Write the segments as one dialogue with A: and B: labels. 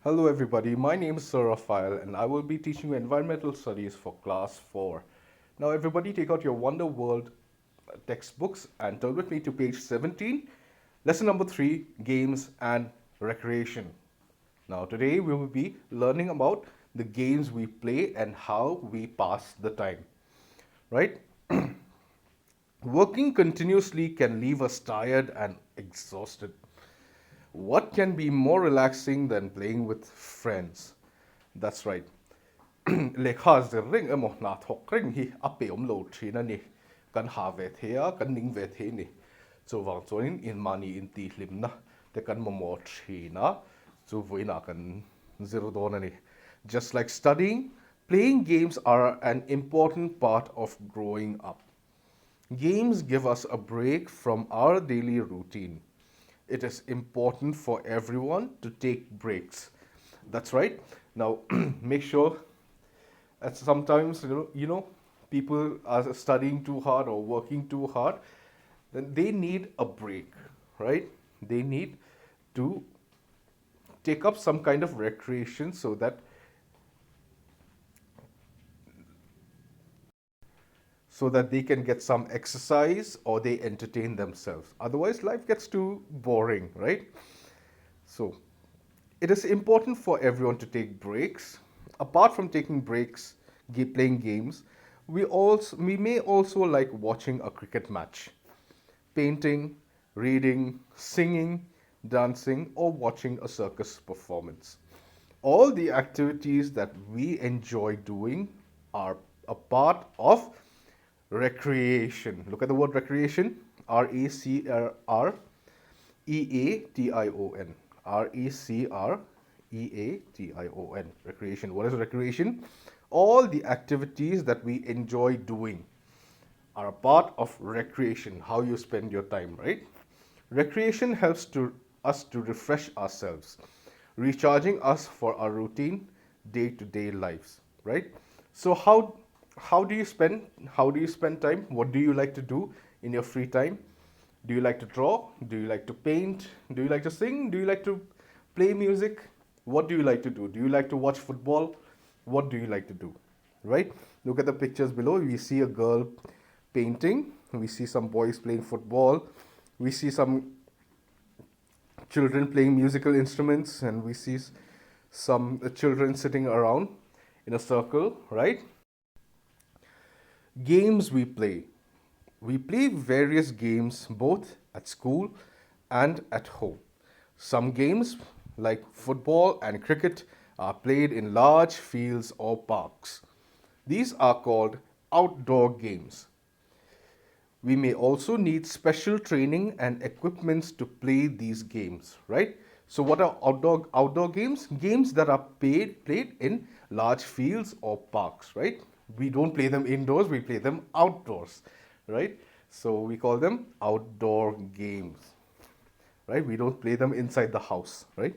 A: Hello everybody, my name is Sir Raphael and I will be teaching you environmental studies for class 4. Now everybody take out your Wonder World textbooks and turn with me to page 17, lesson number 3, games and recreation. Now today we will be learning about the games we play and how we pass the time, right? Working continuously can leave us tired and exhausted. What can be more relaxing than playing with friends? That's right. Lekha zirring emo na thok ring hi ape lo thina ni kan ha ve thea kan ning ve the ni chu wang chuanin in mani in ti hlim na te kan momo thina chu voina kan zero don ni. Just like studying, playing games are an important part of growing up. Games give us a break from our daily routine. It is important for everyone to take breaks. That's right. Now, make sure that sometimes people are studying too hard or working too hard, then they need a break, right? They need to take up some kind of recreation so that they can get some exercise or they entertain themselves. Otherwise, life gets too boring, right? So, it is important for everyone to take breaks. Apart from taking breaks, playing games, we may also like watching a cricket match, painting, reading, singing, dancing, or watching a circus performance. All the activities that we enjoy doing are a part of recreation. Look at the word recreation, Recreation. Recreation. Recreation. What is recreation? All the activities that we enjoy doing are a part of recreation, how you spend your time, right? Recreation helps us to refresh ourselves, recharging us for our routine day-to-day lives, right? So how do you spend time? What do you like to do in your free time? Do you like to draw? Do you like to paint? Do you like to sing? Do you like to play music? What do you like to do? Do you like to watch football? What do you like to do? Right? Look at the pictures below. We see a girl painting. We see some boys playing football. We see some children playing musical instruments, and we see some children sitting around in a circle, right? Games we play. We play various games both at school and at home. Some games, like football and cricket, are played in large fields or parks. These are called outdoor games. We may also need special training and equipments to play these games, right? So what are outdoor games? Games that are played in large fields or parks, right? We don't play them indoors, we play them outdoors, right? So we call them outdoor games, right? We don't play them inside the house, right?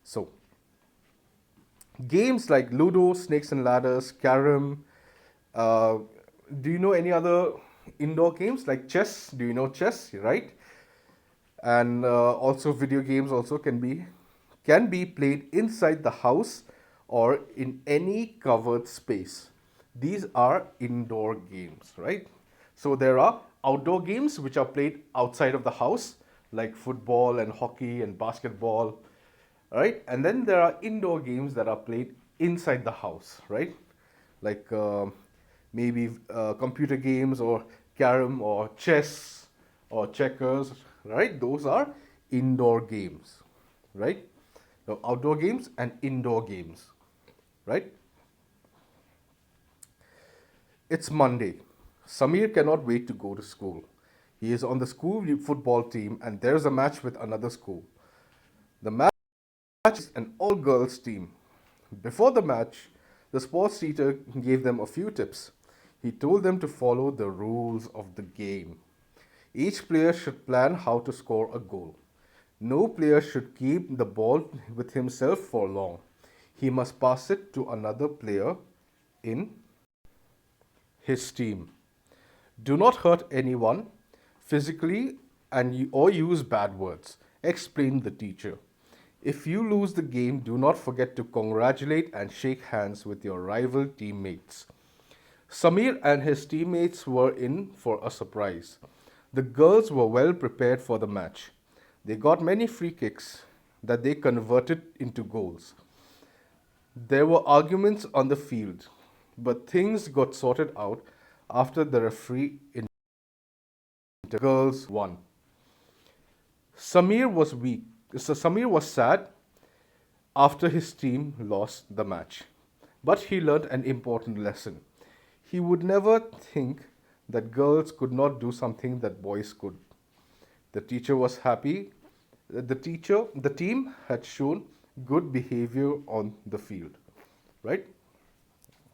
A: So games like Ludo, Snakes and Ladders, Carom. Uh, do you know any other indoor games like chess? Do you know chess? Right? And also video games also can be played inside the house or in any covered space. These are indoor games, right? So there are outdoor games which are played outside of the house, like football and hockey and basketball, right? And then there are indoor games that are played inside the house, right? Like maybe computer games or carom or chess or checkers, right? Those are indoor games, right? So outdoor games and indoor games, right? It's Monday. Samir cannot wait to go to school. He is on the school football team and there's a match with another school. The match is an all girls team. Before the match, the sports teacher gave them a few tips. He told them to follow the rules of the game. Each player should plan how to score a goal. No player should keep the ball with himself for long. He must pass it to another player in his team. Do not hurt anyone physically or use bad words, explained the teacher. If you lose the game, do not forget to congratulate and shake hands with your rival teammates. Samir and his teammates were in for a surprise. The girls were well prepared for the match. They got many free kicks that they converted into goals. There were arguments on the field, but things got sorted out after the referee in the girls won. Samir was weak. So Samir was sad after his team lost the match. But he learned an important lesson. He would never think that girls could not do something that boys could. The teacher was happy. The team had shown good behavior on the field, right?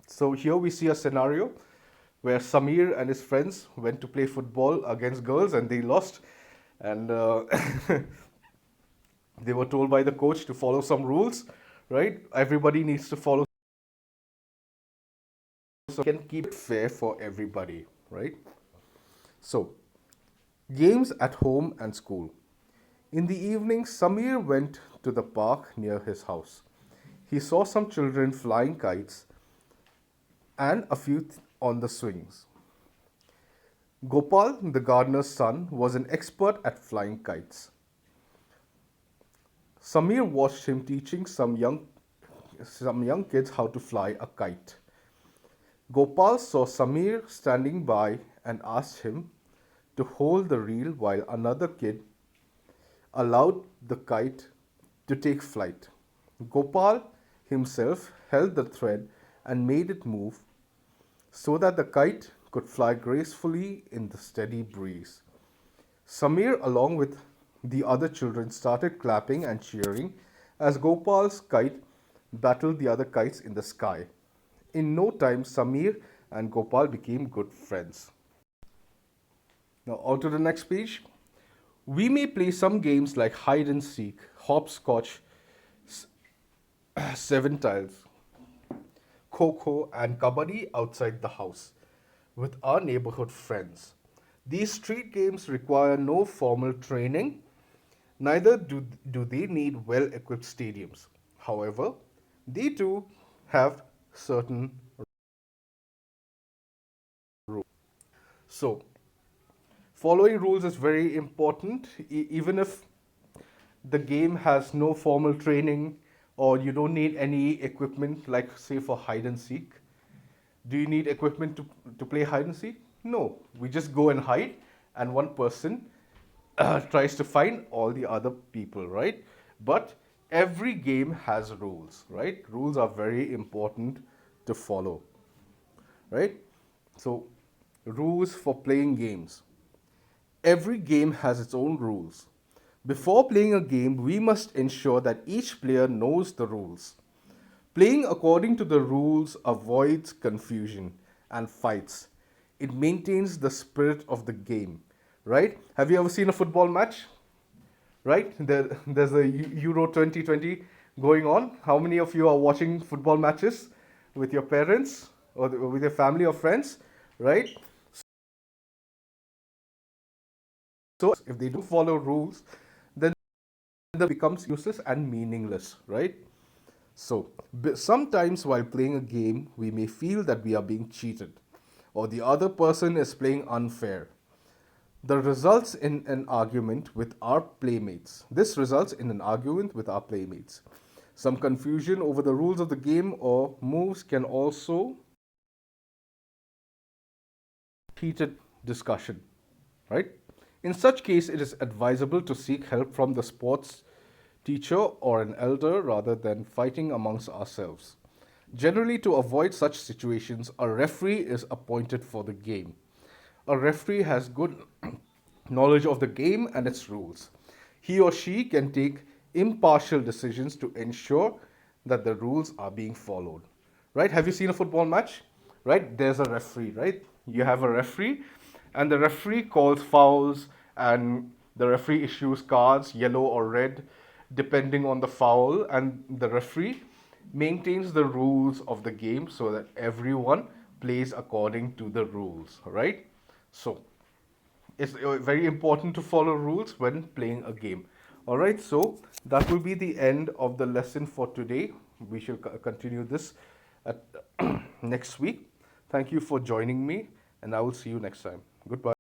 A: So here we see a scenario where Samir and his friends went to play football against girls and they lost. And they were told by the coach to follow some rules, right? Everybody needs to follow so we can keep it fair for everybody, right? So, games at home and school. In the evening, Samir went to the park near his house. He saw some children flying kites and a few on the swings. Gopal, the gardener's son, was an expert at flying kites. Samir watched him teaching some young kids how to fly a kite. Gopal saw Samir standing by and asked him to hold the reel while another kid allowed the kite to take flight. Gopal himself held the thread and made it move so that the kite could fly gracefully in the steady breeze. Samir, along with the other children, started clapping and cheering as Gopal's kite battled the other kites in the sky. In no time, Samir and Gopal became good friends. Now, on to the next page. We may play some games like hide and seek, hopscotch, seven tiles, kho and kabaddi outside the house with our neighborhood friends. These street games require no formal training, neither do they need well equipped stadiums. However, they too have certain rules. So, following rules is very important, even if the game has no formal training or you don't need any equipment, like, say, for hide and seek. Do you need equipment to play hide and seek? No. We just go and hide, and one person tries to find all the other people, right? But every game has rules, right? Rules are very important to follow, right? So, rules for playing games. Every game has its own rules. Before playing a game, we must ensure that each player knows the rules. Playing according to the rules avoids confusion and fights. It maintains the spirit of the game, right? Have you ever seen a football match? Right? There's a Euro 2020 going on. How many of you are watching football matches with your parents or with your family or friends? Right? So if they don't follow rules, then it becomes useless and meaningless, right? So sometimes while playing a game, we may feel that we are being cheated or the other person is playing unfair. The results in an argument with our playmates. This results in an argument with our playmates. Some confusion over the rules of the game or moves can also heated discussion, right? In such case, it is advisable to seek help from the sports teacher or an elder rather than fighting amongst ourselves. Generally, to avoid such situations, a referee is appointed for the game. A referee has good knowledge of the game and its rules. He or she can take impartial decisions to ensure that the rules are being followed. Right? Have you seen a football match? Right? There's a referee, right? You have a referee, and the referee calls fouls, and the referee issues cards, yellow or red, depending on the foul, and the referee maintains the rules of the game so that everyone plays according to the rules, right? So, it's very important to follow rules when playing a game. All right, so that will be the end of the lesson for today. We shall continue this at next week. Thank you for joining me, and I will see you next time. Goodbye.